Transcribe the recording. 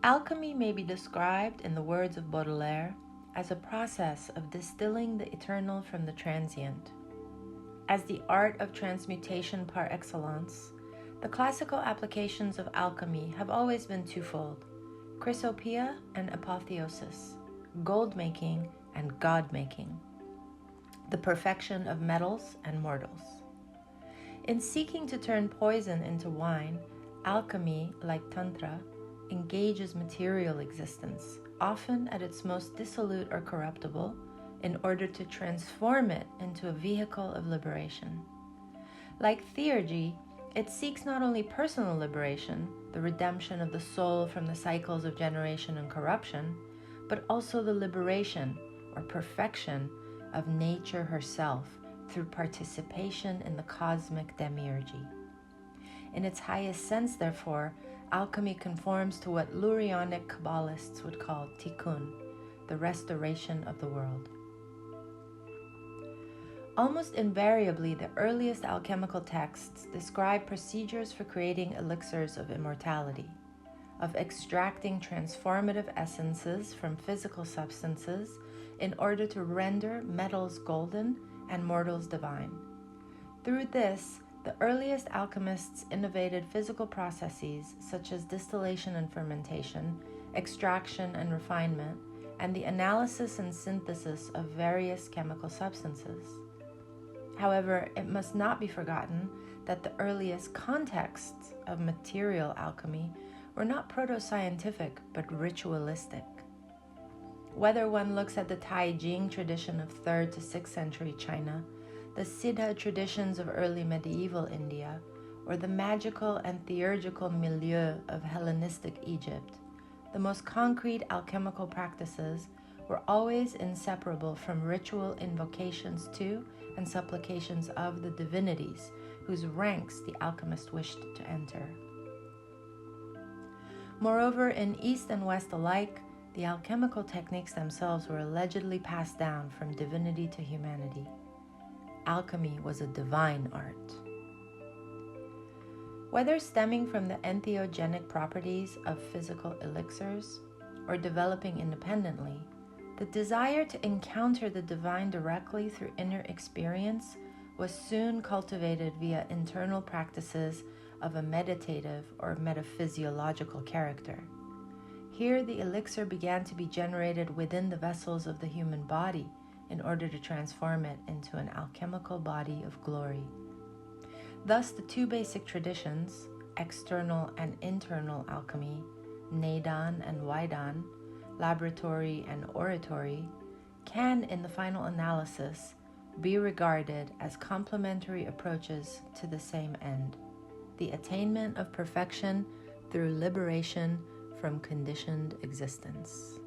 Alchemy may be described, in the words of Baudelaire, as a process of distilling the eternal from the transient. As the art of transmutation par excellence, the classical applications of alchemy have always been twofold: chrysopoeia and apotheosis, gold-making and god-making, the perfection of metals and mortals. In seeking to turn poison into wine, alchemy, like Tantra, engages material existence, often at its most dissolute or corruptible, in order to transform it into a vehicle of liberation. Like theurgy, it seeks not only personal liberation, the redemption of the soul from the cycles of generation and corruption, but also the liberation or perfection of nature herself through participation in the cosmic demiurgy. In its highest sense, therefore, alchemy conforms to what Lurianic Kabbalists would call tikkun, the restoration of the world. Almost invariably, the earliest alchemical texts describe procedures for creating elixirs of immortality, of extracting transformative essences from physical substances in order to render metals golden and mortals divine. Through this, the earliest alchemists innovated physical processes such as distillation and fermentation, extraction and refinement, and the analysis and synthesis of various chemical substances. However, it must not be forgotten that the earliest contexts of material alchemy were not proto-scientific but ritualistic. Whether one looks at the Taijing tradition of 3rd to 6th century China, the Siddha traditions of early medieval India, or the magical and theurgical milieu of Hellenistic Egypt, the most concrete alchemical practices were always inseparable from ritual invocations to and supplications of the divinities whose ranks the alchemist wished to enter. Moreover, in East and West alike, the alchemical techniques themselves were allegedly passed down from divinity to humanity. Alchemy was a divine art. Whether stemming from the entheogenic properties of physical elixirs or developing independently, the desire to encounter the divine directly through inner experience was soon cultivated via internal practices of a meditative or metaphysiological character. Here, the elixir began to be generated within the vessels of the human body in order to transform it into an alchemical body of glory. Thus, the two basic traditions, external and internal alchemy, Neidan and Waidan, laboratory and oratory, can, in the final analysis, be regarded as complementary approaches to the same end, the attainment of perfection through liberation from conditioned existence.